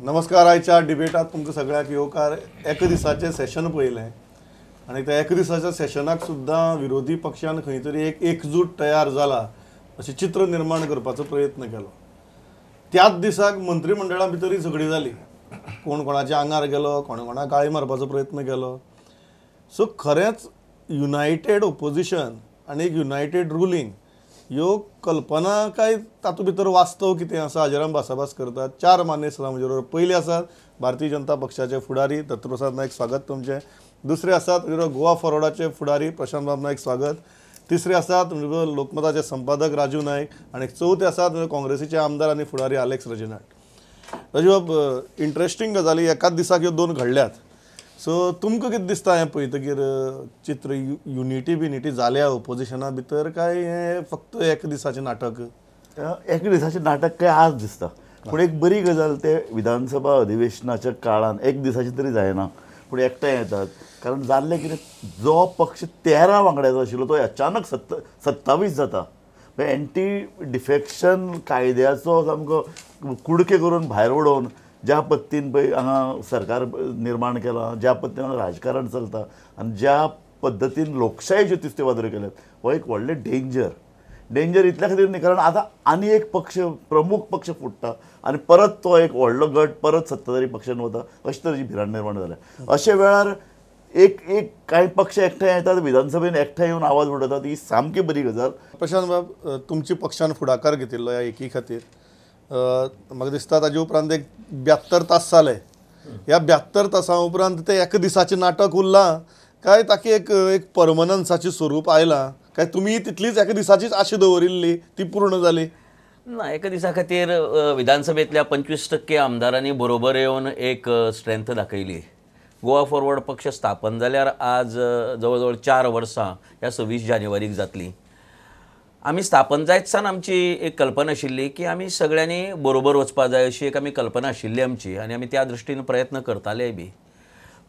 नमस्कार. आयच्या डिबेटात तुमकां सगळ्याक येवकार. एक दिसाचें सेशन पळयलें आनी त्या एक दिसाच्या सेशनाक सुद्दां विरोधी पक्षान खंय तरी एक एकजूट तयार जाला अशें चित्र निर्माण करपाचो प्रयत्न केलो. त्याच दिसाक मंत्रिमंडळा भितरय झगडी जाली. कोण कोणाच्या आंगार गेलो, कोण कोणाक गाळी मारपाचो प्रयत्न केलो. सो खरेंच युनायटेड ओपोजिशन आनी एक युनायटेड रुलींग ह्यो कल्पना काय तातूंत भितर वास्तव कितें आसा हाजेर भासाभास करतात. चार मान्य आसा म्हजे बरोबर. पयले आसात भारतीय जनता पक्षाचे फुडारी दत्तप्रसाद नायक, स्वागत तुमचें. दुसरे आसात म्हणजे गोवा फॉरवर्डाचे फुडारी प्रशांत बाब नायक, स्वागत. तिसरे आसात म्हणजे लोकमताचे संपादक राजू नायक आनी चौथे आसात म्हणजे काँग्रेसीचे आमदार आनी फुडारी अलेक्स रेजिनाल्ड. ताज्यो इंट्रस्टींग गजाली एकाच दिसाक ह्यो दोन घडल्यात. सो तुमकां कितें दिसता हें पळयतकीर चित्र युनिटी जाल्या ओपोजिशना भितर काय हें फक्त एक दिसाचें नाटक? एक दिसाचें नाटक काय आज दिसता. पूण एक बरी गजाल ते विधानसभा अधिवेशनाच्या काळान एक दिसाचें तरी जायना पूण एकठांय येतात. कारण जाल्लें कितें, जो पक्ष 13 वांगड्याचो आशिल्लो तो अचानक 27 जाता. एंटी डिफेक्शन कायद्याचो सामको कुडके करून भायर उडोवन ज्या पद्दतीन पळय हांगा सरकार निर्माण केलां, ज्या पद्दतीन हांगा राजकारण चलता आनी ज्या पद्दतीन लोकशायेच्यो तिस्तेवादऱ्यो केल्यात, हो एक व्हडलें डेंजर इतल्या खातीर न्ही, कारण आतां आनी एक पक्ष, प्रमुख पक्ष फुट्टा आनी परत तो एक व्हडलो गट परत सत्ताधारी पक्षान वता, अशे तरेची भिरांत निर्माण जाल्या. अशे वेळार एक कांय पक्ष एकठांय येतात, विधानसभेन एकठांय येवन आवाज उडयतात, ही सामकी बरी गजाल. प्रशांत बाब, तुमच्या पक्षान फुडाकार घेतिल्लो ह्या एकी खातीर. म्हाका दिसता ताजे उपरांत एक 72 तास जाले. ह्या 72 तासां उपरांत ते एक दिसाचें नाटक उरलां काय ताका एक परमनन्साचें स्वरूप आयलां, काय तुमी तितलीच एक दिसाचीच आशा दवरिल्ली ती पूर्ण जाली? ना, एका दिसा खातीर विधानसभेतल्या 25% आमदारांनी बरोबर येवन एक स्ट्रेंथ दाखयली. गोवा फॉरवर्ड पक्ष स्थापन जाल्यार आज जवळ 4 वर्सां ह्या 26 जानेवारीक जातली. आमी स्थापन जायतसान आमची एक कल्पना आशिल्ली की आमी सगळ्यांनी बरोबर वचपा जाय अशी एक आमी कल्पना आशिल्ली आमची, आनी आमी त्या दृश्टीन प्रयत्न करताले बी.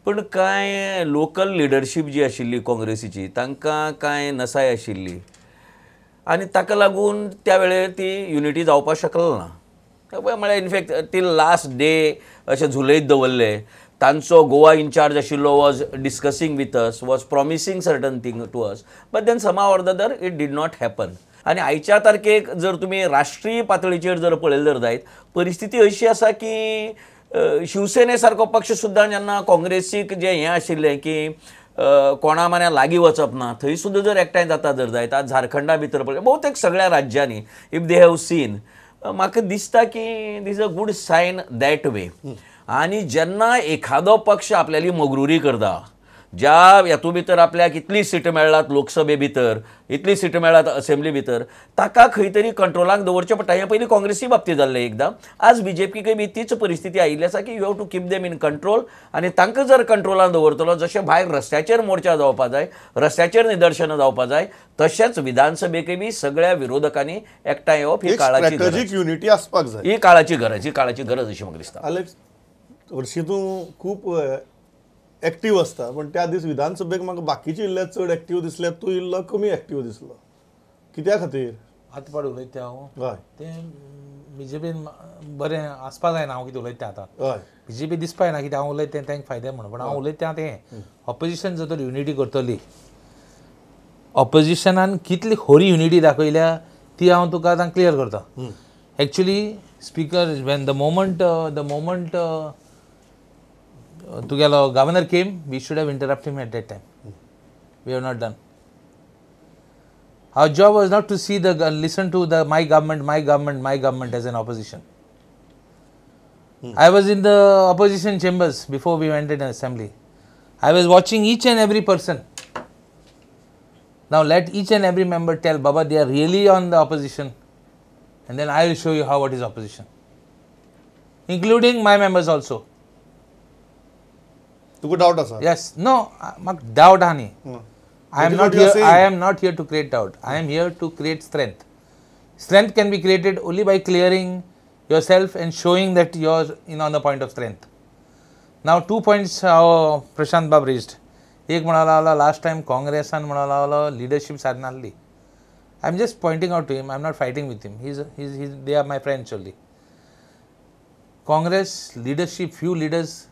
पण कांय लोकल लिडरशीप जी आशिल्ली काँग्रेसीची तांकां कांय नसाय आशिल्ली आनी ताका लागून त्या वेळेर ती युनिटी जावपाक शकलो ना. म्हळ्यार इनफॅक्ट टील लास्ट डे अशें झुलयत दवरले. तांचो गोवा इनचार्ज आशिल्लो was discussing with us, was promising certain thing to us, but then somehow or the other it did not happen. आनी आयच्या तारखेक जर तुमी राष्ट्रीय पातळीचेर जर पळयलें जर जायत, परिस्थिती अशी आसा की शिवसेने सारको पक्ष सुद्दां जेन्ना काँग्रेसीक जें हें आशिल्लें की कोणा मान्या लागीं वचप ना, थंय सुद्दां जर एकठांय जाता जर जायत, आज झारखंडा भितर पळय बहुतेक सगळ्या राज्यांनी इफ दे हॅव सीन, म्हाका दिसता की this a good sign that way. आनी जेन्ना एखादो पक्ष आपल्याली मगरुरी करता, ज्या हेतू भितर आपल्याक इतली सीट मेळ्ळ्यात लोकसभे भितर, इतली सीट मेळ्ळ्यात असेंब्ली भितर, ताका खंय तरी कंट्रोलाक दवरचें पडटा. हें पयलीं काँग्रेसी बाबतींत जाल्लें एकदां. आज बीजेपीकय बी तीच परिस्थिती आयिल्ली आसा की you have to keep them in control. आनी तांकां जर कंट्रोलान दवरतलो, जशें भायर रस्त्याचेर मोर्चा जावपा जाय, रस्त्याचेर निदर्शनां जावपा जाय, तशेंच विधानसभेकय बी सगळ्या विरोधकांनी एकठांय येवप ही काळाची गरज. युनिटी आसपाक जाय. ही काळाची गरज अशी म्हाका दिसता. अलेक्स, हरशीं तूं खूब एक्टीव आसता, पण त्या दीस विधानसभेक म्हाका बाकीचे इल्ले चड एक्टीव दिसले, तूं इल्लो कमी एक्टीव दिसलो. कित्या खातीर? आतां पाड उलयता हांव. हय, तें बीजेपीन बरें आसपा जायना. हांव कितें उलयता आतां, हय, बीजेपी दिसपा येना कितें हांव उलयता तें तांकां फायदे म्हणून. पण हांव उलयता तें ऑपोजिशन जर तर युनिटी करतली, ऑपोजिशनान कितली खोरी युनिटी दाखयल्या ती हांव तुका आतां क्लियर करता. Actually speaker when the moment तुगेलो governor came, we should have interrupt him at that time. We have not done. Our job was not to see listen to my government as an opposition. I was in the opposition chambers before we went in assembly. I was watching each and every person. Now let each and every member tell, Baba, they are really on the opposition, and then I will show you what is opposition, including my members also. Tuka doubt आसा? Yes, no, म्हाका doubt आहा न्ही. I am not here to create doubt. I am here to create strength. Strength can be created only by clearing yourself and showing that you are on the point of strength. Now 2 points Prashant Bab raised. एक म्हणाला last time Congressan म्हणाला leadership साधना आसली. I am just pointing out to him. I am not fighting with him. They are my friends only. Congress leadership, few leaders,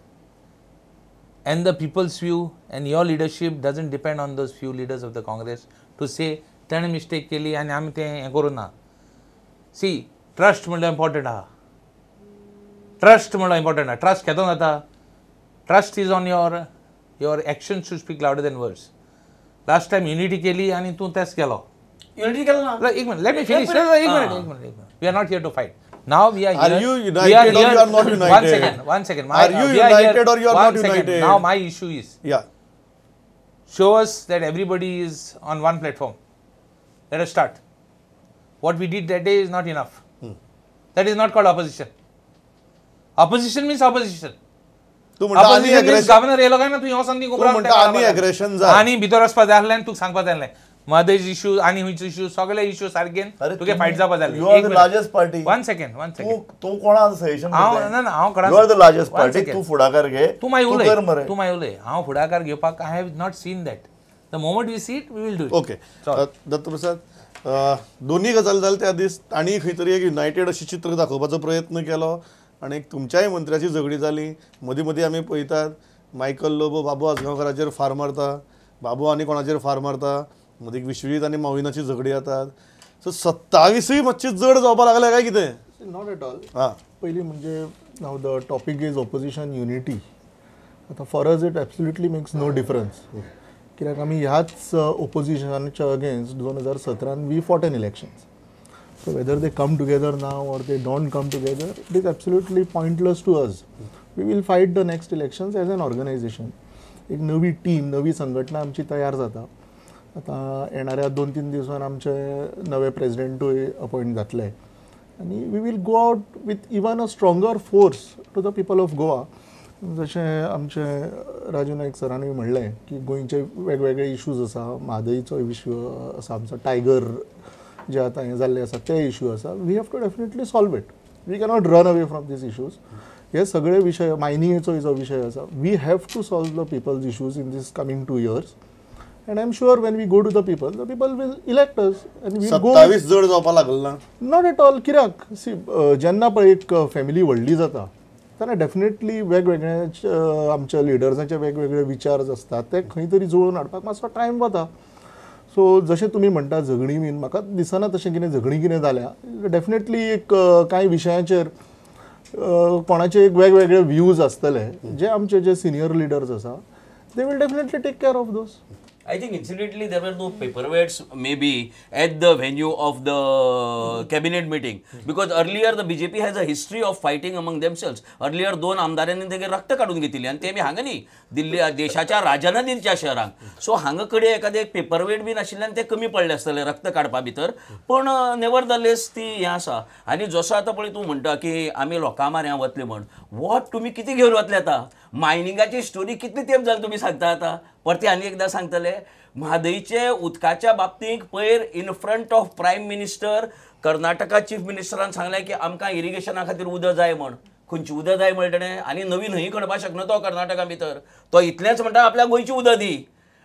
and the people's view and your leadership doesn't depend on those few leaders of the Congress to say ताणें mistake केली आनी आमी तें हें करूं ना. C trust म्हणल्यार important आहा. ट्रस्ट म्हणल्यार इम्पॉर्टंट आहा. ट्रस्ट केदोन जाता? Trust is on your actions should speak louder than words. Last time unity केली आनी तूं तेच केलो. युनिटी केलं ना. एक मिनिट, let me finish. एक minute. We are not here to fight. Now we are here. Are you united or you are not united? One second. Are you united or you are not united? Now my issue is, Yeah. show us that everybody is on one platform. Let us start. What we did that day is not enough. That is not called opposition. Opposition means opposition. तू म्हणटा आनी Opposition means aggression governor येयलो काय ना तू ह्यो संदी तू म्हणटा आनी aggression जाय. आनी भितर वचपा जाय आसलें आनी तुका सांगपा जाय आसलें. मदेज इश्यू आनी हुंयचो इश्यू सगळे इश्यू सारकेन तुगे फायट जावपा जाय You are the largest party. One second तू कोणाक सजेशन हांव कोणाक You are the largest One party. second. तू फुडाकार घे. तू मागीर कर उलय मरे. तू मागीर उलय हांव फुडाकार घेवपाक I have not seen that. The moment we see it we will do it. Okay Dattaprasad दोन्ही गजाली जाले त्या दीस तांणी खंय तरी एक युनायटेड अशी चित्र दाखोवपाचो प्रयत्न केलो आनी तुमच्याय मंत्र्याची झगडी जाली. मदीं मदीं आमी पळयतात मायकल लोबो बाबू आजगांवकाराचेर फार मारता, बाबू आनी कोणाचेर फार मारता, मदीं विश्वजीत आनी माविनाची झगडी जातात. सो 27य मातशी जड जावपाक लागले काय कितें? Not at all. हां पहिली म्हणजे नाव the topic is opposition unity. आता for us it absolutely makes no difference. कित्याक आमी ह्याच ऑपोजिशनाच्या against 2017 we fought an elections. So whether they come together now or they don't come together, it is absolutely pointless to us. We will fight the next elections as an organization. एक नवी team, नवी संघटना आमची तयार जाता. आता येणाऱ्या 2-3 दिवसांत आमचे नवे प्रेसिडेंटूय अपॉइंट जातले आनी we will go out with even a stronger force to the people of Goa. जशें आमचे राजू नायक सरांनी म्हणलें की गोंयचे वेगवेगळे इश्यूज आसा. म्हादईचो इश्यू आसा, आमचो टायगर जे आतां हें जाल्ले आसा ते इश्यू आसा. We have to definitely solve it. We cannot run away from these issues. हे सगळे विशय मायनिंगेचो जो विशय आसा. We have to solve the people's issues in these coming 2 years. And I'm sure when we go to the people will elect us and we will go. 27 जड जावपाक लागलं ना? Not at all. कित्याक सी जेन्ना पळय एक family व्हडली जाता तेन्ना डेफिनेटली वेगवेगळे आमच्या लिडर्सांचे वेगवेगळे विचार आसतात ते खंय तरी जुळोवन हाडपाक मातसो टायम वता. सो जशें तुमी म्हणटा झगडी बीन म्हाका दिसना तशें कितें झगडी कितें जाल्या. डेफिनेटली एक कांय विशयांचेर कोणाचे एक वेगवेगळे व्ह्यूज आसतले जे आमचे जे सिनियर लिडर्स आसा they will definitely take care of those. I think incidentally there were no paperweights maybe at the venue of the cabinet meeting because earlier the BJP has a history of fighting among themselves. Earlier 2 आमदारांनी तेगे रक्त काढून घेतली आणि ते मी हांगा न्ही दिल्ली देशाच्या राजधानीच्या शहरांक. सो हांगा कडे एखादे एक पेपरवेट बीन आशिल्ल्यान ते कमी पडले आसतले रक्त काडपा भितर. पण नेवरदलेस ती हें आसा. आनी जसो आतां पळय तूं म्हणटा की आमी लोकां मार्या वतले म्हण वॉट तुमी कितें घेवन वतले आतां? मायनिंगाची स्टोरी कितली तेंप जाली तुमी सांगता आतां? परती आनी एकदां सांगतले म्हादईचे उदकाच्या बाबतींत पयर in front of prime minister Karnataka chief मिनिस्टरान सांगलें की आमकां इरिगेशना खातीर उदक जाय म्हण. खंयची उदक जाय म्हणलें ताणें आनी नवी न्हंय खणपाक शकना तो कर्नाटका भितर. तो इतलेंच म्हणटा आपल्या गोंयची उदक दी.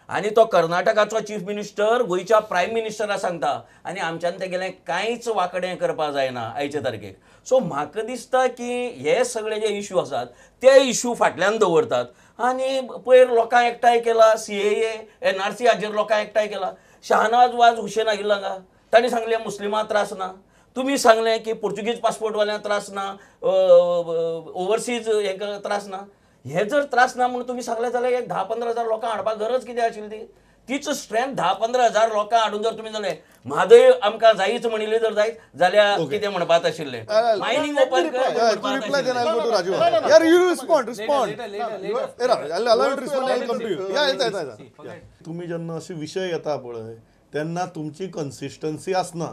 आनी तो कर्नाटकाचो चीफ मिनिस्टर गोंयच्या प्रायम मिनिस्टराक सांगता आनी आमच्यान तें गेलें कांयच वांकडें करपा जायना आयचे तारखेक. सो म्हाका दिसता की हे सगळे जे इश्यू आसात ते इश्यू फाटल्यान दवरतात आनी पयर लोकांक एकठांय केला. CAA NRC हाजेर लोकांक एकठांय केला. शहानाज वाज हुसेन आयिल्लो हांगा तांणी सांगलें मुस्लिमांक त्रास ना. तुमी सांगलें की पोर्चुगीज पासपोर्टवाल्यांक त्रास ना, ओवरसीज हेंकां त्रास ना. हे जर त्रास ना म्हणून तुम्ही सांगले जाल्यार एक 10-15 हजार लोकांक हाडपाक गरज कितें आशिल्ली? तीच स्ट्रेंथ 10-15 हजार लोकांक हाडून जर तुम्ही जालें म्हादय आमकां जायच म्हणिल्ले जर जायत जाल्यार कितें म्हणपाक आशिल्लें? मायनिंग ओपन तुम्ही जेन्ना असे विशय येता पळय तेन्ना तुमची कन्सिस्टन्सी आसना.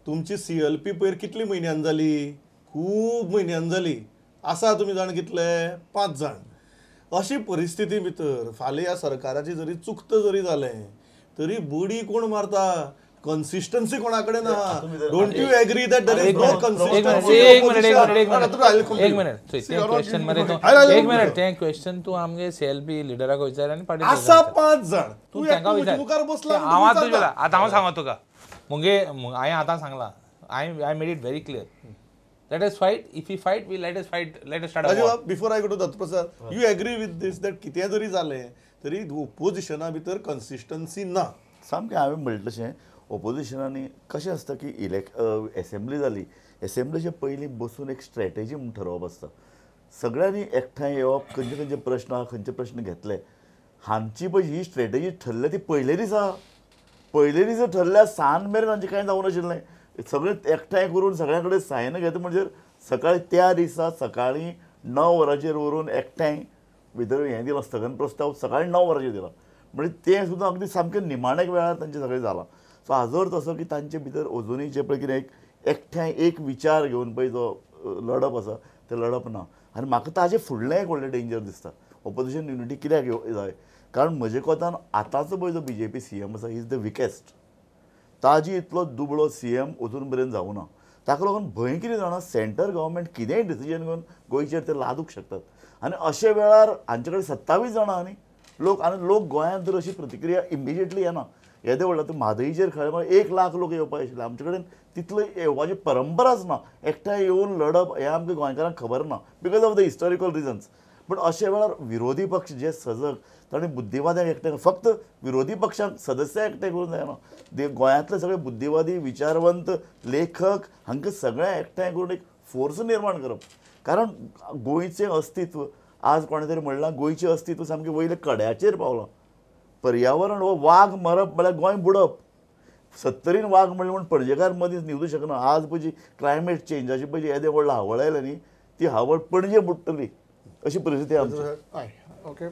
तुमची CLP पयर कितली म्हयन्यान जाली? खूब म्हयन्यान जाली. आसा तुमी जाण कितले? 5 जाण. अशी परिस्थिती भितर फाल्यां ह्या सरकाराची जरी चुकत जरी जालें तरी बडी कोण मारता? कन्सिस्टन्सी कोणा कडेन ना. Don't you agree that there is no consistency? एक मिनिट तें क्वेश्चन तूं आमगे CLP लिडराक विचार आनी पाटी आसा 5 जाण. तूं तांकां विचार. मुखार बसला हांव तुजें आतां हांव सांगो तुका मुगे हांवें आतां सांगलां. I made it very clear. Let us fight. If we fight, let us fight. Let us start a war. Before I go to Dattaprasad, you agree with these that कितें जरी जालें तरी ओपोजिशना भितर कन्सिस्टन्सी ना. सामकें हांवें म्हणलें तशें ओपोजिशनांनी कशें आसता की एसेंब्ली जाली, एसेंब्लीचे पयलीं बसून एक स्ट्रॅटेजी म्हूण ठरोवप आसता. सगळ्यांनी एकठांय येवप, खंयचे खंयचे प्रश्न आहा खंयचे प्रश्न घेतले. हांची पळय ही स्ट्रॅटेजी ठरल्या ती पयले दिसा ठरल्या सान मेरेन हांचें कांय जावं नाशिल्लें. सगळें एकठांय करून सगळ्यां कडेन सायन घेता म्हणजे सकाळी त्या दिसा सकाळीं 9 वरांचेर व्हरून एकठांय भितर हें दिलां स्थगन प्रस्ताव सकाळीं 9 वरांचेर दिला. म्हणजे तें सुद्दां अगदी सामकें निमाण्या वेळार तांचें सगळें जालां. सो हाजो अर्थ असो की तांचे भितर अजुनूय जे पळय कितें एकठांय एक विचार घेवन पळय जो लडप आसा तें लडप ना. आनी म्हाका ताजें फुडलें एक व्हडलें डेंजर दिसता. ऑपोजिशन युनिटी कित्याक जाय, कारण म्हजे कोतान आतांचो पळय जो BJP CM आसा ही इज द विकेस्ट. ताजी इतलो दुबळो CM अजून पर्यंत जावं ना. ताका लागून भंय कितें जाणा, सेंटर गव्हर्मेंट कितेंय डिसिजन घेवन गोंयचेर ते लादूंक शकतात. आनी अशे वेळार हांचे कडेन 27 जाणां न्ही लोक गोंयांत तर अशी प्रतिक्रिया इमिजिएटली येना. येदे व्हडलो तूं म्हादईचेर खरें 1 लाख लोक येवपाक आशिल्ले. आमचे कडेन तितलो येवपाची परंपराच ना. एकठांय येवन लडप हें आमकां गोंयकारांक खबर ना because of the historical reasons. But अशे वेळार विरोधी पक्ष जे सजग ताणें बुद्धिवाद्यांक एकठांय, फक्त विरोधी पक्षांक सदस्य एकठांय करूंक जायना. गोंयांतले सगळे बुद्धिवादी विचारवंत लेखक हांकां सगळ्या एकठांय करून एक फोर्स निर्माण करप. कारण गोंयचें अस्तित्व आज कोणे तरी म्हणलां गोंयचें अस्तित्व सामकें वयल्या कड्याचेर पावलां. पर्यावरण हो वाघ मरप म्हळ्यार गोंय बुडप. 70 वाघ म्हणलें म्हूण पणजेकार मदींच न्हिदूंक शकना. आज पळय क्लायमेट चेंजाची पळय येदे व्हडलो हावळ आयला न्ही ती हावळ पणजे बुडटली अशी परिस्थिती आमची. हय okay.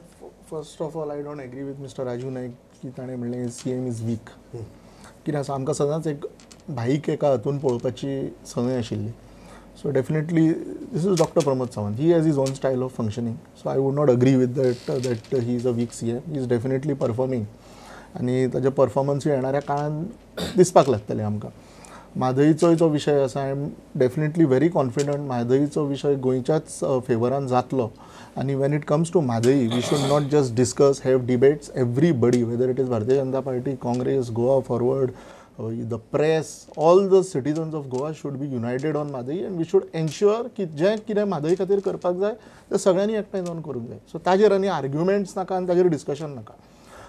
First of all I don't agree with mister Raju Naik की ताणें म्हणलें CM इज वीक. कित्याक आसा आमकां सदांच एक भाईक एका हातून पळोवपाची संवय आशिल्ली. So definitely this is Dr. Pramod Sawant. He has his own style of functioning. So I would not agree with that he is a weak CM. He is definitely performing. आणि ताजे परफॉर्मन्स येणाऱ्या काळात दिसपाक लागतले आमकां. म्हादईचोय जो विशय आसा I am definitely very confident म्हादईचो विशय गोंयच्याच फेवरान जातलो. आणि when it comes to Mhadei we should not just discuss have debates everybody whether it is Bharatiya Janata Party, Congress, Goa Forward, the press, all the citizens of Goa should be united on Madai and we should ensure की जे कितें म्हादई खातीर करपाक जाय ते सगळ्यांनी एकठांय जावन करूंक जाय. सो ताजेर आनी आर्ग्युमेंट्स नाका आनी ताजेर डिस्कशन नाका.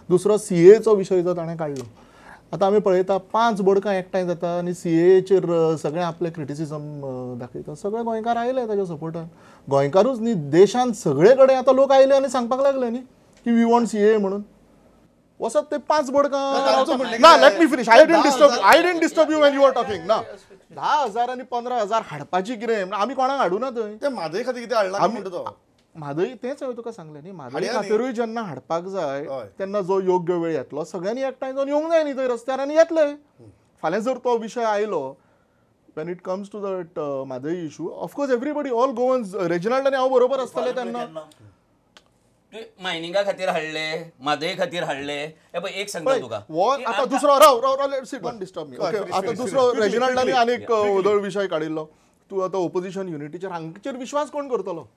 दुसरो CA विशय जो ताणें काडलो. आतां आमी पळयता 5 बोडकां एकठांय जाता आनी CAचेर सगळे आपले क्रिटिसिजम दाखयता. सगळे गोंयकार आयले ताच्या सपोर्टान. गोंयकारूच न्ही देशांत सगळे कडेन आतां लोक आयले आनी सांगपाक लागले न्ही की वी वॉन्ट CA म्हणून. वसत ते 5 बोडकां ना. Let me finish. I didn't disturb you when you are talking ना. 10,000 आनी 15,000 हाडपाची कितें आमी कोणाक हाडूं ना थंय. ते म्हादई खातीर कितें हाडला म्हणटा तो. म्हादई तेंच हांवें तुका सांगलें न्ही. म्हादई खातीरूय जेन्ना हाडपाक जाय तेन्ना जो योग्य वेळ येतलो सगळ्यांनी एकठांय जावन येवंक जाय न्ही थंय रस्त्यार आनी येतले. फाल्यां जर तो विशय आयलो when it comes to that Mhadei issue of course everybody all Goans Reginald आनी हांव बरोबर आसतले तेन्ना. मायनिंगा खातीर हाडले, म्हादई खातीर हाडले. एक सांगता तुका आता दुसरो राव sit don't disturb me. Okay आता दुसरो रेजिनाल्डांनी आनीक उदळ विशय काडिल्लो. तूं आतां ओपोजिशन युनिटीचेर हांचेर विश्वास कोण करतलो.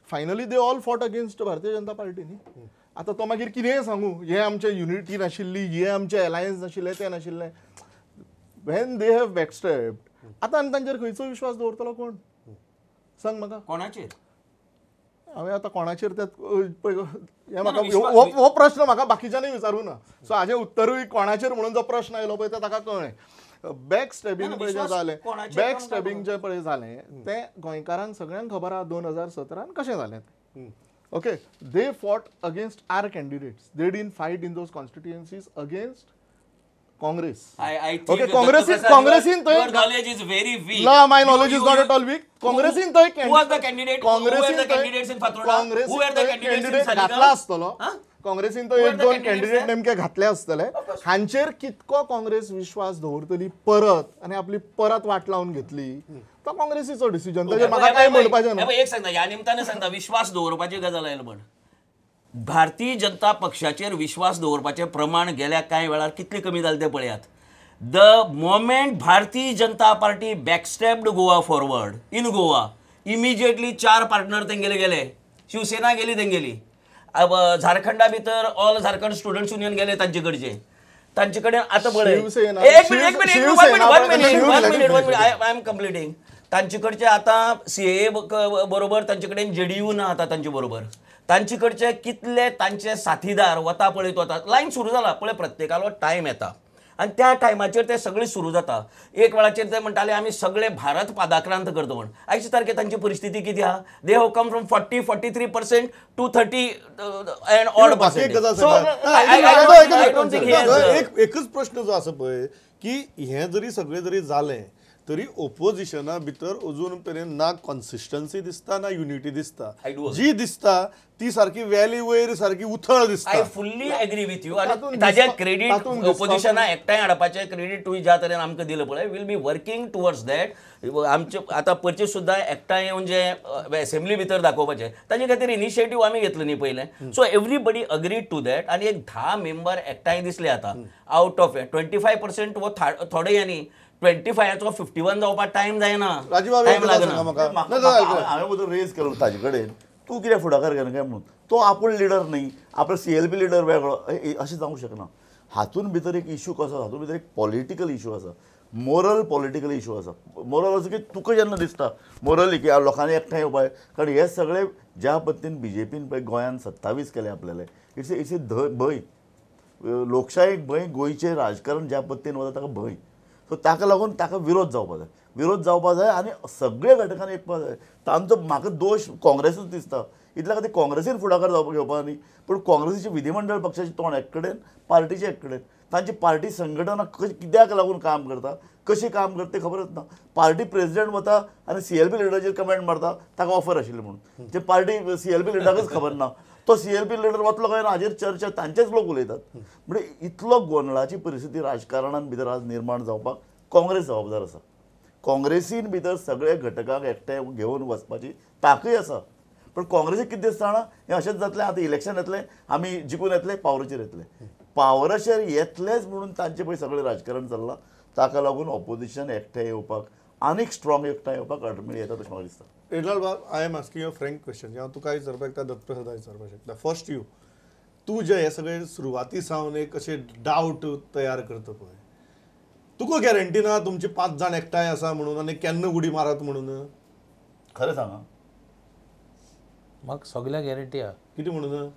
Finally they all fought against भारतीय जनता पार्टी न्ही. आतां तो मागीर कितेंय सांगू हे आमचे युनिटी नाशिल्ली, हे आमचे अलायन्स नाशिल्ले, ते नाशिल्ले. वेन दे हॅव बॅकस्टेप्ड आतां आनी तांचेर खंयचो विश्वास दवरतलो कोण सांग म्हाका. कोणाचेर हांवें आतां कोणाचेर हे म्हाका हो प्रश्न म्हाका बाकीच्यांनी विचारूं ना. सो हाजें उत्तरूय कोणाचेर म्हणून जो प्रश्न आयलो पळय ते ताका कळ्ळें. बॅक स्टॅबिंग पळय जें जालें, बॅक स्टॅबिंग जें पळय जालें तें गोंयकारांक सगळ्यांक खबर आहा 2017 कशें जालें तें. Okay they fought against our candidates. They didn't fight in those constituencies against Congress. Okay काँग्रेसीन थंय knowledge is very weak. ना my knowledge is not at all weak. काँग्रेसीन थंय candidate in Fatroda? Who were the candidates in Saligaon? घातला आसतलो. काँग्रेसीन तो 1-2 candidate नेमके घातले आसतले. हांचेर कितको काँग्रेस विश्वास दवरतली परत आनी आपली परत वाट लावन घेतली तो काँग्रेसीचो डिसिजन. ताजेर म्हाका कांय म्हणपाचें ना. एक सांगता ह्या निमतान सांगता विश्वास दवरपाची गजाल आयली म्हण. भारतीय जनता पक्षाचेर विश्वास दवरपाचें प्रमाण गेल्या कांय वेळार कितले कमी जालें तें पळयात. The moment Bharatiya Janata Party backstabbed Goa Forward in Goa immediately 4 partner तेंगेले गेले. शिवसेना गेली तेंगेली. झारखंडा भितर ऑल झारखंड स्टुडंट्स युनियन गेले तांचे कडचे. तांचे कडेन आतां पळय एक मिनिट आय एम कंप्लिटिंग. तांचे कडचे आता CAA बरोबर तांचे कडेन JDU ना आता तांचे बरोबर तांचे कडचे कितले तांचे साथीदार वता पळयत वतात लायन सुरू जाला पळय प्रत्येकालो टायम येता आणि त्या टायमाचेर ते सगळे सुरू जाता एक वेळाचेर ते म्हणटाले आमी सगळे भारत पादाक्रांत करता म्हण आयच्या तारखेर तांची परिस्थिती किती आहा they have come from 43% to 30 and odd एक गजाल सो सांगा. एकच प्रश्न जो आसा पळय की हे जरी सगळे जरी जालें तरी ओपोजिशना भितर अजून पर्यंत ना कन्सिस्टन्सी दिसता ना युनिटी दिसता I do agree. जी दिसता ती सारखी वॅली वयर सारखी उथळ दिसता. I fully agree with you आणि तातूंत ताजे दिसपा- क्रेडीट तातूंत दिसपाक- ओपोजिशना एकठांय हाडपाचें क्रेडीट तुवें ज्या तरेन आमकां दिलं पळय will be working towards that आमचे आतां परचेस सुद्दां एकठांय येवन जे असेंब्ली भितर दाखोवपाचें ताजे खातीर इनिशिएटीव आमी घेतलो न्ही पयलें so everybody agreed to that आनी एक 10 मेंबर एकठांय दिसले आतां आउट ऑफ 25% वो थोडे यांनी 25चो 51 जावपाक टायम जायना राजीव बाबा टायम एक गजाल लागना सांगा म्हाका. म्हाका- ना जाल्यार म्हाका- हांवें बद्दल रेज केलो ताजे कडेन तूं कित्याक फुडाकार घेना काय म्हणून तो आपूण लिडर न्ही आपलो CLP लिडर वेगळो अशें जावंक शकना. हातूंत भितर एक इशू कसो हातूंत भितर एक पॉलिटिकल इशू आसा मोरल पॉलिटिकल इशू आसा मोरल असो की तुका जेन्ना दिसता मोरली की लोकांनी एकठांय येवपाक कारण हे सगळे ज्या पद्दतीन BJPन पळय गोंयांत 27 केले आपल्याले इट्स ए भंय लोकशायेक भंय गोंयचें राजकारण ज्या पद्दतीन वता ताका भंय सो ताका लागून ताका विरोध जावपाक जाय आनी सगळे घटकांनी एकपाक जाय तांचो म्हाका दोश काँग्रेसूच दिसता इतल्या खातीर काँग्रेसीन फुडाकार घेवपाक न्ही पूण काँग्रेसीचे विधिमंडळ पक्षाचे तोंड एक कडेन पार्टीचे एक कडेन तांची पार्टी संघटना कित्याक लागून काम करता कशी काम करता तें खबरच ना पार्टी प्रेसिडेंट वता आनी CLP लिडराचेर कमेंट मारता ताका ऑफर आशिल्ली म्हणून जे पार्टी CLP लिडराकच खबर ना तो CLP लिडर वतलो काय ना हाजेर चर्चा तांचेच लोक उलयतात म्हणजे इतलो गोंधळाची परिस्थिती राजकारणान भितर आज निर्माण जावपाक काँग्रेस जबाबदार आसा काँग्रेसीन भितर सगळे घटकांक एकठांय घेवन वचपाची ताकय आसा पण काँग्रेसीक कितें दिसता जाणा हें अशेंच जातलें आतां इलेक्शन येतलें आमी जिखून येतले पावराचेर येतले पावराचेर येतलेच म्हणून तांचें पळय सगळें राजकारण चल्लां ताका लागून ऑपोजिशन एकठांय येवपाक आनीक स्ट्रॉंग एकठांय येवपाक अडचणी येता तशें म्हाका दिसता. रेजलाल बाब I am asking a frank question हांव तुका विचारपाक एकदा दत्तप्रसादा विचारपाक शकता फर्स्ट यू तूं जे हे सगळे सुरवाती सावन एक अशे डावट तयार करता पळय तुका गॅरंटी ना तुमचे 5 जाण एकठांय आसा म्हणून आनी केन्ना उडी मारत म्हणून खरें सांगा म्हाका सगळ्या गॅरंटी आहा कितें म्हणून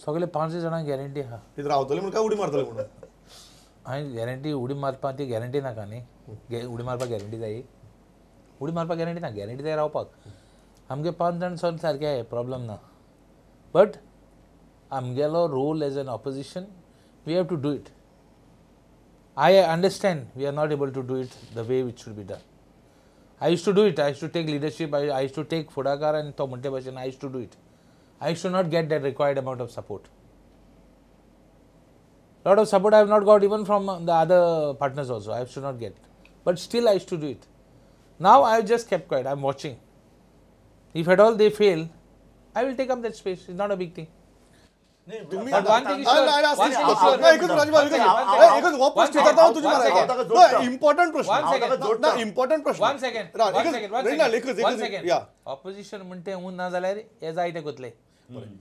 सगळे 5 जाणांक गॅरंटी आहा कितें रावतले म्हणून काय उडी मारतले म्हणून हांवें गॅरंटी उडी मारपाक ती गॅरंटी नाका न्ही उडी मारपाक गॅरंटी जाय उडी मारपाक गॅरंटी ना गॅरंटी जाय रावपाक आमगे 5 जाण सोड सारके आहाय प्रॉब्लम ना बट आमगेलो role as an opposition we have to do it I understand we are not able to do it the way which should be done I used to do it I used to take leadership I used to take फुडाकार आनी तो म्हणटे भाशेन I used to do it I used to not get that required amount of support lot of support I have not got even from the other partners also. I should not get. But still I used to do it. Now I have just kept quiet. I am watching. If at all they fail, I will take up that space. It's not a big thing. But one thing is sure. One thing is sure. Important One second. Important प्रश्न One second. One second. Opposition म्हणते हून ना जाल्यार हे जाय ते करतले.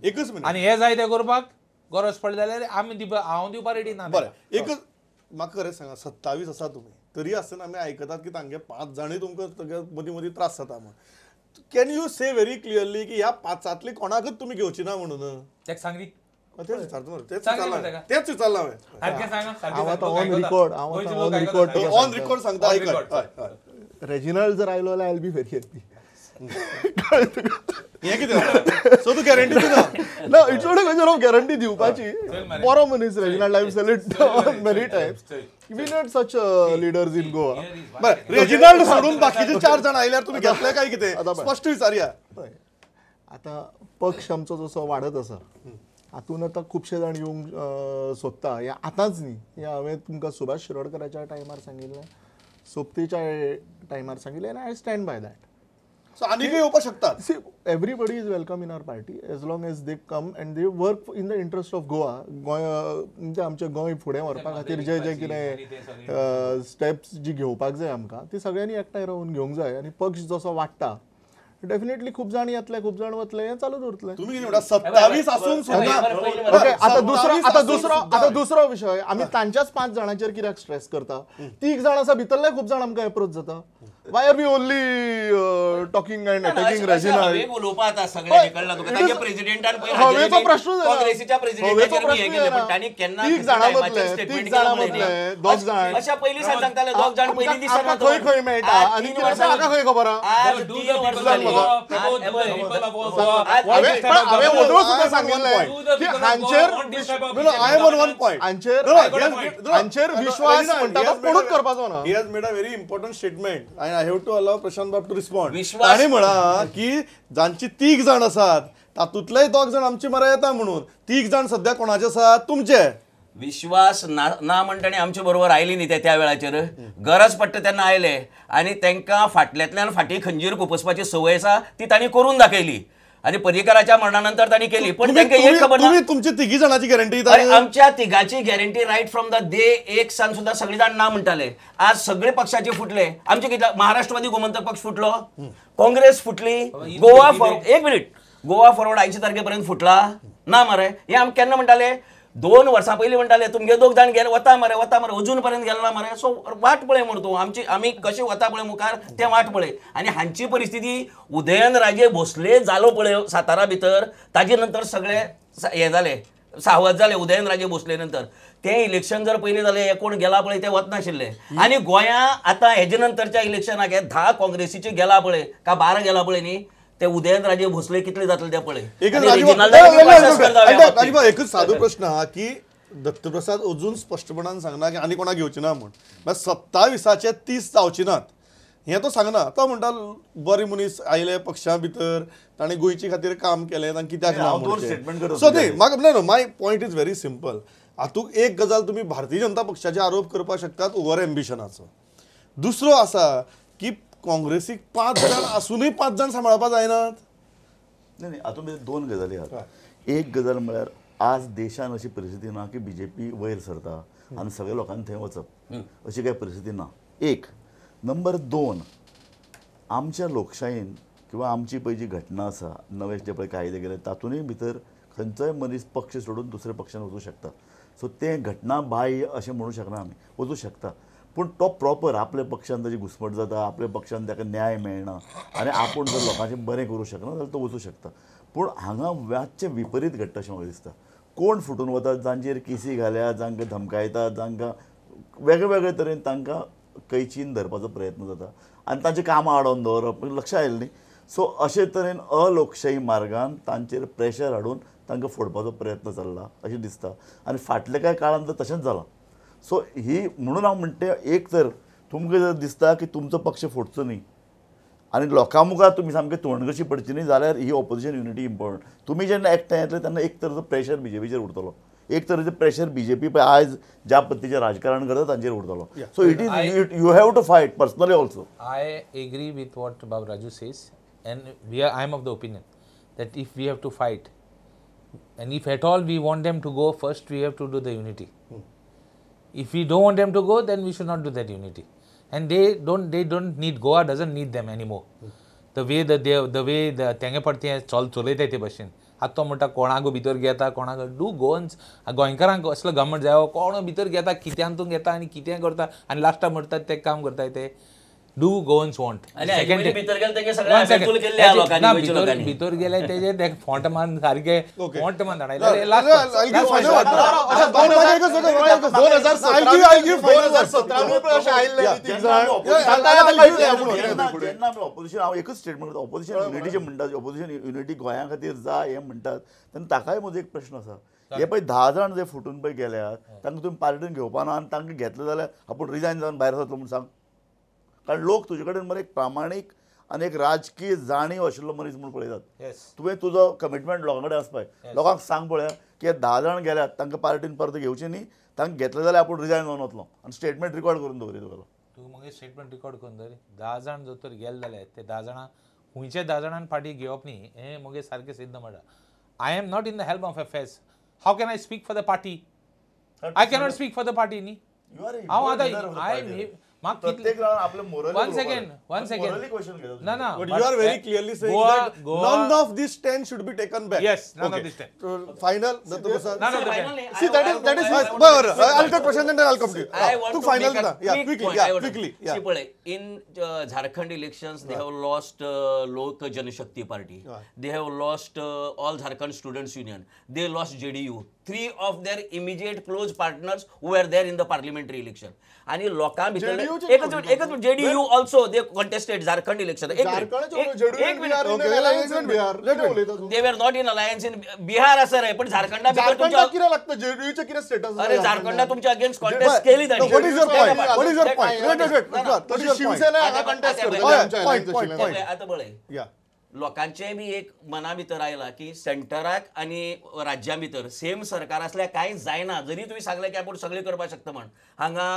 एकच मिनिट आनी हे जाय ते करपाक गरज पडली जाल्यार आमी हांव दिवपाक रेडी ना. बरें एकच म्हाका खरें सांगा 27 आसा तुमी तरी आसतना आमी आयकतात की तांगे 5 जाणूय तुमकां मदीं मदीं त्रास जाता म्हणून can you say very clearly की ह्या 5 कोणाकच तुमी घेवची ना म्हणून तेक सांग दी. तेच विचारता मरे तेच सांगा विचारला मरे तेच विचारला हांवें सारकें सांगा हांव आतां ऑन रिकॉर्ड ऑन रिकॉर्ड सांगता आयकत हय रेजिनाल्ड जर आयलो जाल्यार I will be very happy हें कितें सो तूं गॅरंटी दिना No, it's not a question of guarantee दिवपाची बरो मनीस Reginald I've said it many times. We need such leaders in Goa. बरं रेजिनाल्ड सोडून बाकीचे 4 जाण आयल्यार तुम्ही घेतले काय कितें स्पश्ट विचारया आतां पक्ष आमचो जसो वाडत आसा हातून आतां खुबशे जाण येवंक सोदता हे आतांच न्ही हे हांवें तुमकां सुभाष शिरोडकराच्या टायमार सांगिल्लें सोबतेच्या टायमार सांगिल्लें आनी I stand by that so आनीकय येवपाक शकतात See, everybody is welcome in our party as long as they come and they work in the interest of Goa. म्हणजे आमचे गोंय फुडें व्हरपा खातीर जे जे कितें स्टेप्स जी घेवपाक जाय आमकां ती सगळ्यांनी एकठांय रावन घेवंक जाय आनी पक्ष जसो वाडटा डेफिनेटली खूब जाण येतले खूब जाण वतले हें चालूच उरतलें. तुम्ही कितें म्हणटा 27 आसून सुद्दां ओके आतां दुसरो विशय आमी तांच्याच 5 जाणांचेर कित्याक स्ट्रेस करता 3 जाण आसा भितरले खूब जाण आमकां एप्रोच जाता why are we only talking and attacking Regina उलोवपा आता सगळे कळला तुका ताजे प्रेसिडेंटान हवेचो प्रश्न काँग्रेसीच्या प्रेसिडेंटाचेर मी हे केले पण तांणी केन्ना स्टेटमेंट केलें दोग जाण अशा पयलीं सांगताले दोग जाण पयलीं दिसना आमकां खंय मेळटा आनी कितें म्हाका खंय खबर आहा आज 3 वर्सां हांवें वदळ सुद्दां सांगिल्लें की हांचेर I am on one point हांचेर विश्वास म्हणटा तो कोणूच करपाचो ना. He has made a very important statement I have to allow Prashant Bab to respond. ताणी म्हणा की जांची 3 जाण आसात तातूंतलेय 2 जाण आमचे मरे येता म्हणून 3 जाण सध्या कोणाचे आसात तुमचे. विश्वास ना म्हणटणी आमचे बरोबर आयली न्ही ते त्या वेळाचेर गरज पडटा तेन्ना आयले आनी तांकां फाटल्यांतल्यान फाटीं खंजीर खुपसपाची संवय आसा ती तांणी करून दाखयली आनी पर्रीकराच्या मरणानंतर तांणी केली. पण तांकां एक खबर ना तुमची 3 जाणांची गॅरंटी आमच्या तिगाची guarantee right from the day एक सान सुद्दां सगळे जाण ना म्हणटाले. आज सगळे पक्षाचे फुटले. आमचे कितले महाराष्ट्रवादी गोमंतक पक्ष फुटलो, काँग्रेस फुटली, Goa forward 1 minute Goa forward 80 तारखेपर्यंत फुटला ना मरे. हे आमी केन्ना म्हणटाले 2 वर्सां पयलीं म्हणटाले तुमगे 2 जाण गेले वता मरे अजून पर्यंत गेला मरे. सो वाट पळय म्हण तूं आमी कशें वता पळय मुखार तें वाट पळय. आनी हांची परिस्थिती उदयनराजे भोसले जालो पळय सातारा भितर ताजे नंतर सगळे हे जाले सावध जाले उदयनराजे भोसले नंतर. तें इलेक्शन जर पयलीं जालें हे कोण गेला पळय ते वचनाशिल्ले. आनी गोंया आतां हेजे नंतरच्या इलेक्शनाक हे 10 काँग्रेसीचे गेला पळय का 12 गेला पळय न्ही ते उदयनराजे भोसले कितले जातले ते पळय. एकच साधो प्रश्न हा की दत्तप्रसाद अजून स्पष्टपणान सांगना की आनी कोणाक घेवची ना म्हण 27चे 30 जावची नात हे तो सांगना. तो म्हणटा बरे मनीस आयले पक्षा भितर ताणें गोंयचे खातीर काम केलें तांकां कित्याक ना. सो न्ही म्हाका माय पॉयंट इज व्हेरी सिंपल. हातूंत एक गजाल तुमी भारतीय जनता पक्षाचे आरोप करपाक शकतात ओवर एम्बिशनाचो. दुसरो आसा की काँग्रेसीक 5 जाण आसूनय 5 जाण सांबाळपाक जायनात. नाही हातूंत भितर 2 गजाली आहात. एक गजाल म्हळ्यार आज देशान अशी परिस्थिती ना की बीजेपी वयर सरता आनी सगळ्या लोकांनी थंय वचप अशी काय परिस्थिती ना. एक नंबर 2 आमच्या लोकशायेन किंवा आमची पळय जी घटना आसा नवे जे पळय कायदे केले तातूंतय भितर खंयचोय मनीस पक्ष सोडून दुसऱ्या पक्षान वचूं शकता. सो तें घटना बाह्य अशें म्हणूं शकना आमी वचूं शकता. पूण तो प्रॉपर आपल्या पक्षान ताची घुसमट जाता आपल्या पक्षान ताका न्याय मेळना आनी आपूण जर लोकांचें बरें करूं शकना जाल्यार तो वचूं शकता. पूण हांगा व्याजचें विपरीत घडटा अशें म्हाका दिसता. कोण फुटून वतात जांचेर केसी घाल्यात जांकां धमकायतात जांकां वेगळे वेगळे तरेन तांकां कैचीन धरपाचो प्रयत्न जाता आनी तांचें कामां आडोवन दवरप लक्षात आयलें न्ही. सो अशे तरेन अलोकशाही मार्गान तांचेर प्रेशर हाडून तांकां फोडपाचो प्रयत्न चल्ला अशें दिसता आनी फाटल्या कांय काळान तर तशेंच जालां. सो ही म्हणून हांव म्हणटे एक तर तुमकां जर दिसता की तुमचो पक्ष फुटचो न्ही आनी लोकां मुखार तुमी सामकें तोंड कशी पडची न्ही जाल्यार ही ऑपोजिशन युनिटी इम्पॉर्टंट. तुमी जेन्ना एकठांय येतले तेन्ना एक तरेचो प्रेशर बीजेपीचेर उरतलो. एक तरेचो प्रेशर बीजेपी पळय आयज ज्या पद्दतीचें राजकारण करता तांचेर उरतलो. So it is you have to fight personally also. I agree with what Babu Raju says, and I am of the opinion that if we have to fight, and if at all we want them to go first, we have to do the unity. If we don't want them to go, then we should not do that unity. And they don't need, Goa doesn't need them anymore. The way the तेंगे पडते चलयताय ते भशेन. आतां तो म्हणटा कोणाक भितर घेता कोणाक डू गोवन्स गोंयकारांक असलो गमट जायो कोण भितर घेता कित्यांतून घेता आनी कितें करता आनी लास्टाक म्हणटात ते काम करताय ते डू गोवन्स वॉन्ट. भितर गेले तेजे फोंट मान सारखे फोंट मान धाडायले जेन्ना आमी ऑपोजिशन हांव एकच स्टेटमेंट करता ऑपोजिशन युनिटीचें म्हणटात ऑपोजिशन युनिटी गोंया खातीर जाय हें म्हणटात तेन्ना ताकाय म्हजो एक प्रश्न आसा. हे पळय 10 जाण जे फुटून पळय गेल्यात तांकां तुमी पार्टीन घेवपा ना आनी तांकां घेतले जाल्यार आपूण रिजायन जावन भायर जातलो म्हूण सांग. कारण लोक तुजे कडेन मरे एक प्रामाणीक आनी एक राजकीय जाणीव आशिल्लो मनीस म्हूण पळयतात. तुवें तुजो कमिटमेंट लोकां कडेन आसपाय लोकांक सांग पळया की 10 जाण गेल्यात तांकां पार्टीन परत घेवचें न्ही तांकां घेतले जाल्यार आपूण रिजायन जावन वतलो आनी स्टेटमेंट रिकॉर्ड करून दवरी तुका. तूं मगे स्टेटमेंट रिकॉर्ड करून दवरी 10 जाण जर तर गेले जाल्यार ते 10 जाणां खुंयचे 10 जाणांनी फाटीं घेवप न्ही हें मगे सारकें सिद्ध म्हणटा. I am not in the help of affairs. How can I speak for the party? I cannot speak for the party न्ही. हांव आतां प्रत्येक जाण आपले मोरली One second. क्वेश्चन घेतात. No, no. But but you are very that clearly saying Goa- that Goa- none of these 10 should be taken back. Yes, none of Okay. these 10. So, final, Dattaprasad. None of the Final 10. नाही. See, that is I'll take question and then I'll come to you. I want To to final make a na. Yeah, quick quickly. point. Yeah, I want to- quickly. Yeah. See, Pale, in Jharkhand elections, they have lost Lok Janashakti Party. They have lost all Jharkhand Students Union. They lost JDU. 3 of their immediate close partners who were there in the parliamentary election. आणि लोकां भितर एकच minute JDU also they contested Jharkhand election. एक minute. They were not in alliance in Bihar असं आहे पण झारखंड किती लागतं जेडीयूचे किती स्टेटस अरे झारखंड तुमच्या अगेन्स्ट कॉन्टेस्ट केली त्यांनी. What is your point? What is your point? What is your point? Shiv Sena contest करते Oh, yeah, आमच्या point, alliance point, ची point. आता बळ आहे Yeah. लोकांचे बी एक मना भितर आयला की सेंटराक आणि राज्यां भितर सेम सरकार असल्या कांय जायना जरी तुम्ही सांगले की आपण सगळे करपाक शकता म्हण हांगा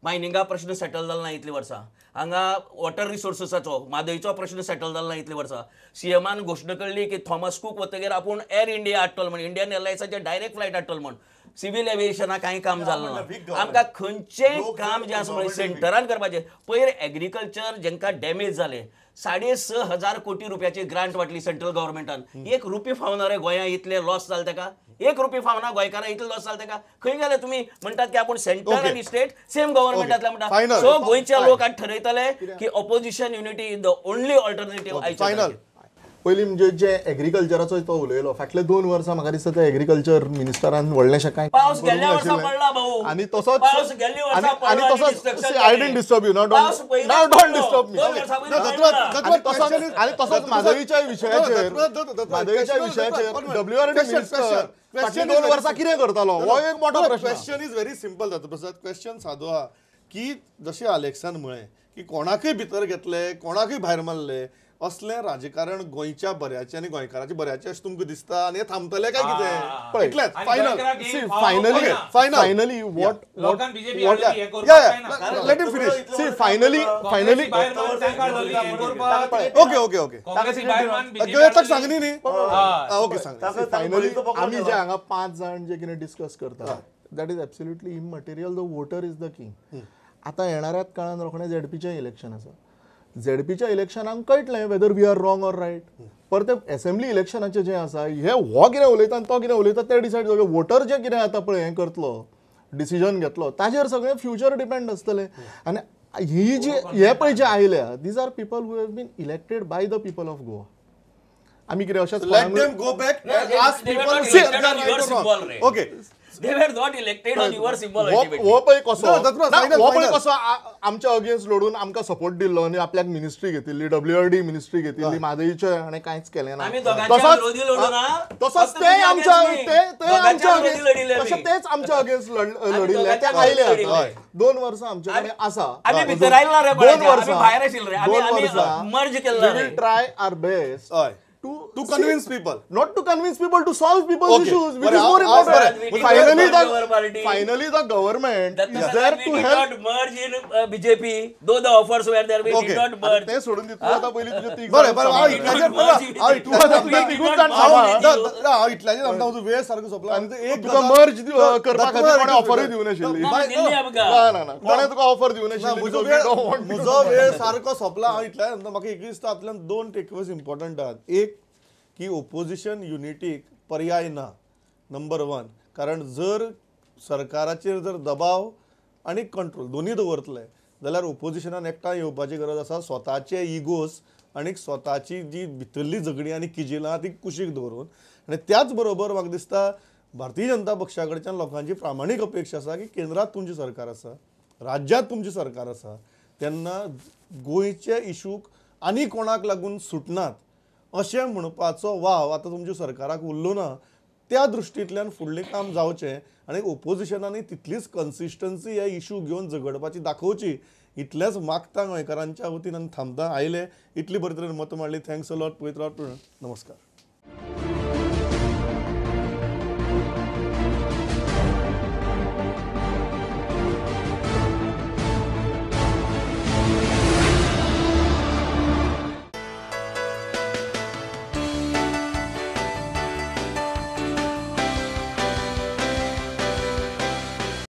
मायनिंगा प्रश्न सेटल जाला ना इतली वर्सां हांगा वॉटर रिसोर्सेसाचो म्हादयचो प्रश्न सेटल जाला ना इतली वर्सां सीएमान घोशणा केल्ली की थॉमस कूक वतगीर आपूण एअर इंडिया हाडटल म्हण इंडियन एअरलायन्साचे डायरेक्ट फ्लायट हाडटल म्हण सिव्हिल एविएशना कांय काम जालें ना आमकां खंयचेंय काम जें आसा म्हळ्यार सेंटरान करपाचें पयर एग्रीकल्चर जेंकां डॅमेज जालें 6,500 कोटी रुपयाची ग्रांट वाटली सेंट्रल गव्हर्नमेंटान 1 रुपी फावना रे गोंया इतले लॉस जाले तेका 1 रुपी फावना गोंयकारां इतले लॉस जाले तेका खंय गेले तुम्ही म्हणटात की आपण सेंटर आनी स्टेट सेम गव्हर्नमेंटातले म्हणटा Final. सो गोंयचे लोक आज ठरयतले की opposition unity is the only alternative Final. पयलीं म्हणजे जे एग्रीकल्चराचो तो उलयलो फाटले 2 वर्सां म्हाका दिसता ते एग्रीकल्चर मिनिस्टरान व्हडलेशें कांय पावस गेल्ल्या वर्सा पडला भाऊ आणि तसोच पावस गेल्ल्या वर्सा पडला आणि तसोच destruction आय जालें. डिडंट डिस्टर्ब यू नॉट पावस पयलीं डोंट पडलो. डिस्टर्ब मी 2 वर्सां पयलीं That's पडला. what- that's what question is- आणि तसोच माधवीच्या विशयाचेर That's माधवीच्या question- विशयाचेर one minute. WRD Question- minister question फाटली is 2 very वर्सां कितें करतालो हो एक मोठो प्रश्न question is very simple Dattaprasad question सादो आहा की जशें अलेक्सान म्हळें की कोणाकय भितर घेतले कोणाकय भायर मारले असलें राजकारण गोंयच्या बऱ्याचे आनी गोंयकाराच्या बऱ्याचे अशें तुमकां दिसता आनी हें थांबतलें काय कितें इतलेंच आणि फायनल गोंयकाराक एक फावो फायनली पडना. फायनली वॉट लोकांक बीजेपी what- हाडली, हे करपाक जायना. Let him finish see finally काँग्रेसी भायर मान तांकां हाडली, हे करपाक ओके ओके ओके काँग्रेसी भायर मान बीजेपी तक हाडली. सांगनी न्ही ओके सांग फायनली आमी जे हांगा 5 जाण जे कितें डिस्कस करता that is absolutely immaterial the voter is the king आतां येणाऱ्याच काळान रोखडें झेडपीचें इलेक्शन आसा झेडपीच्या इलेक्शनाक कळटलें whether we are wrong or right परते असेंब्ली इलेक्शनाचें जें आसा हे हो कितें उलयता आनी तो कितें उलयता तें डिसायड जावं वोटर जें कितें आतां पळय हें करतलो डिसिजन घेतलो ताजेर सगळें फ्युचर डिपेंड आसतलें आनी ही जी हे पळय जे आयल्या these are people who have been elected by the people of Goa आमी कितें अशेंच let them go back No, and they- ask they were people not see, elected they are on right your or wrong. symbol, Ray. Okay. They were not elected on your symbol ultimately. हो पळय कसो No, that's not ना, final, हो पळय final. कसो आमच्या against लढून आमकां सपोर्ट दिल्लो आनी आपल्याक मिनिस्ट्री घेतिल्ली WRD मिनिस्ट्री घेतिल्ली माधवीचे हाणें कांयच केलें ना आम्ही दोघांच्या विरोधी लढू ना. तसोच फक्त ते तुम्ही आमच्या against ते me. ते आमच्या दोघांच्या विरोधी लढिले against- आम्ही. तशें तेच आमच्या अगेन्स्ट लढिल्ले ते दोघांच्या आयले विरोधी आता लढिले. 2 वर्सां आमच्याकडे आसा आम्ही भितर राहिलो रे 2 पळय, आम्ही वर्सां भायर आशिल्ले रे. आम्ही merge केल्लो रे. ट्राय आर बेस्ट हय. To convince people. not to convince people to solve people's Okay. issues which Bरे, is more आज important बरे. finally Our party. the government That is there we to did help not merge in BJP. Though the offers were there, we Okay. did not merge. ते सोडून दे तू आता पहिली तुझे तीन बरें बरें हांव जाण इतल्याचेर Merge पळय, with हांव the- इतल्याचेर We आमकां did तिगूच not जाण merge सांगा. with you. हांव इतल्याचेर आमकां तुजो वेळ सारको सोंपला आनी एक तुका गजाल- मर्ज करपा दत्त खातीर कोणे एक ऑफरय गजाल. दिवं नाशिल्ली ना, दिल्ली आमकां. ना कोणे तुका ऑफर दिवं ना, नाशिल्ली म्हजो because we don't वेळ want to म्हजो वेळ सारको सोंपला हांव इतल्यान म्हाका एक दिसता हातूंतल्यान 2 टेकअवेज इम्पॉर्टंट आहात एक की ओपोजिशन युनिटीक पर्याय ना नंबर 1 कारण जर सरकाराचेर जर दबाव आनी कंट्रोल दोन्ही दवरतले जाल्यार ओपोजिशनान एकठांय येवपाची गरज आसा स्वताचे इगोस आनी स्वताची जी भितरली झगडी आनी किजिलां ती कुशीक दवरून आनी त्याच बरोबर म्हाका दिसता भारतीय जनता पक्षा कडच्यान लोकांची प्रामाणीक अपेक्षा आसा की केंद्रात तुमची सरकार आसा राज्यांत तुमची सरकार आसा तेन्ना गोंयचे इशूक आनी कोणाक लागून सुटनात अशें म्हणपाचो वाव आतां तुमच्या सरकाराक उरलो ना त्या दृश्टींतल्यान फुडलें काम जावचें आनी ओपोजिशनांनी तितलीच कन्सिस्टन्सी हे इशू घेवन झगडपाची दाखोवची इतलेंच मागता गोंयकारांच्या वतीन आनी थांबता आयले इतली बरे तरेन मत मारली थँक्स अ लॉट पवित्रा नमस्कार